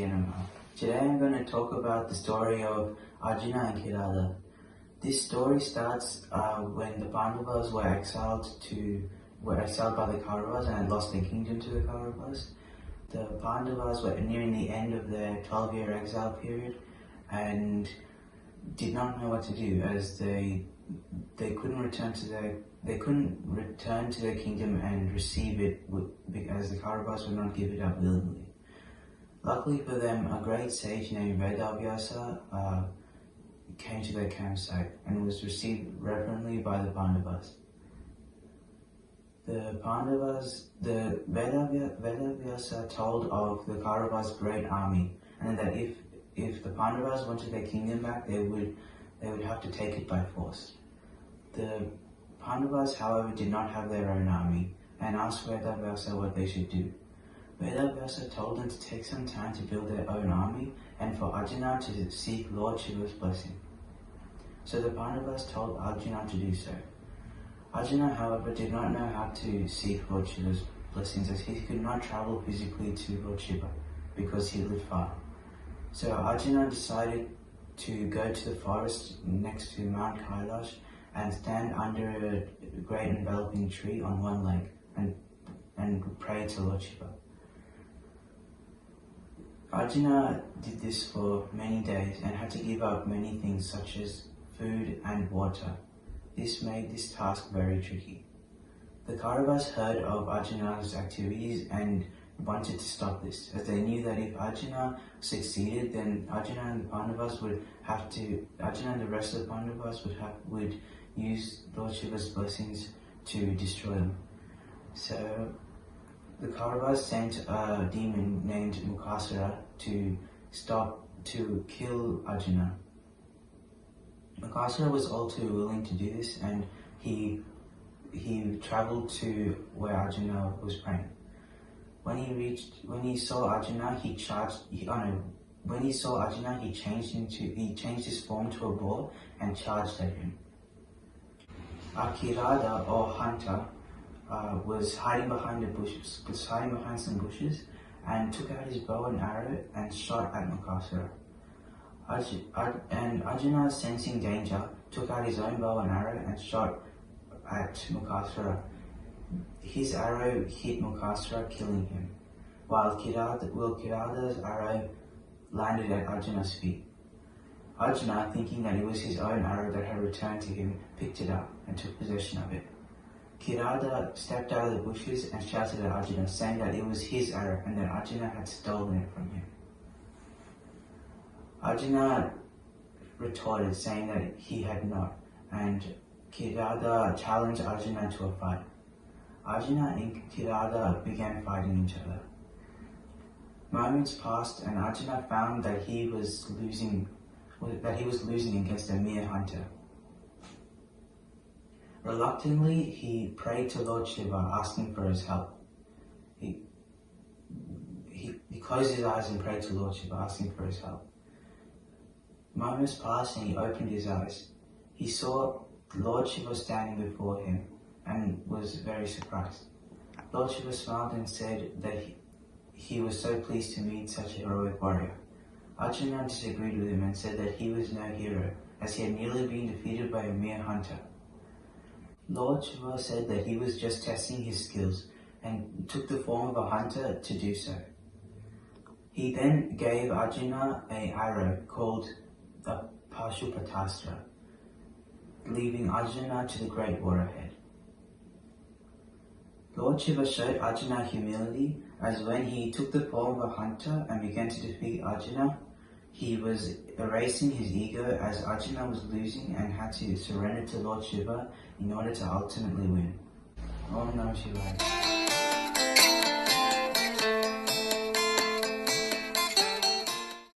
Namaha. Today I'm going to talk about the story of Arjuna and Kirata. This story starts when the Pandavas were exiled by the Kauravas and had lost their kingdom to the Kauravas. The Pandavas were nearing the end of their 12-year exile period and did not know what to do, as they couldn't return to their kingdom and receive it, as the Kauravas would not give it up willingly. Luckily for them, a great sage named Vedavyasa came to their campsite and was received reverently by the Pandavas. The Vedavyasa told of the Kauravas' great army, and that if the Pandavas wanted their kingdom back, they would have to take it by force. The Pandavas, however, did not have their own army and asked Vedavyasa what they should do. Vedavyasa told them to take some time to build their own army and for Arjuna to seek Lord Shiva's blessing. So the Pandavas told Arjuna to do so. Arjuna, however, did not know how to seek Lord Shiva's blessings, as he could not travel physically to Lord Shiva because he lived far. So Arjuna decided to go to the forest next to Mount Kailash and stand under a great enveloping tree on one leg and pray to Lord Shiva. Arjuna did this for many days and had to give up many things such as food and water. This made this task very tricky. The Kauravas heard of Arjuna's activities and wanted to stop this, as they knew that if Arjuna succeeded, then Arjuna and the rest of the Pandavas would use Lord Shiva's blessings to destroy them. So the Kauravas sent a demon named MahaShivaratri to kill Arjuna. MahaShivaratri was all too willing to do this, and he traveled to where Arjuna was praying. When he saw Arjuna, he changed his form to a boar and charged at him. Kirata, or hunter, was hiding behind some bushes, and took out his bow and arrow and shot at MahaShivaratri. And Arjuna, sensing danger, took out his own bow and arrow and shot at MahaShivaratri. His arrow hit MahaShivaratri, killing him, while Kirata's arrow landed at Arjuna's feet. Arjuna, thinking that it was his own arrow that had returned to him, picked it up and took possession of it. Kirata stepped out of the bushes and shouted at Arjuna, saying that it was his arrow and that Arjuna had stolen it from him. Arjuna retorted, saying that he had not, and Kirata challenged Arjuna to a fight. Arjuna and Kirata began fighting each other. Moments passed, and Arjuna found that he was losing against a mere hunter. Reluctantly, he prayed to Lord Shiva, asking for his help. He closed his eyes and prayed to Lord Shiva, asking for his help. Moments passed, and he opened his eyes. He saw Lord Shiva standing before him and was very surprised. Lord Shiva smiled and said that he was so pleased to meet such a heroic warrior. Arjuna disagreed with him and said that he was no hero, as he had nearly been defeated by a mere hunter. Lord Shiva said that he was just testing his skills and took the form of a hunter to do so. He then gave Arjuna an arrow called the Pashupatastra, leaving Arjuna to the great war ahead. Lord Shiva showed Arjuna humility, as when he took the form of a hunter and began to defeat Arjuna, he was erasing his ego, as Arjuna was losing and had to surrender to Lord Shiva in order to ultimately win. Om Namah Shivaya.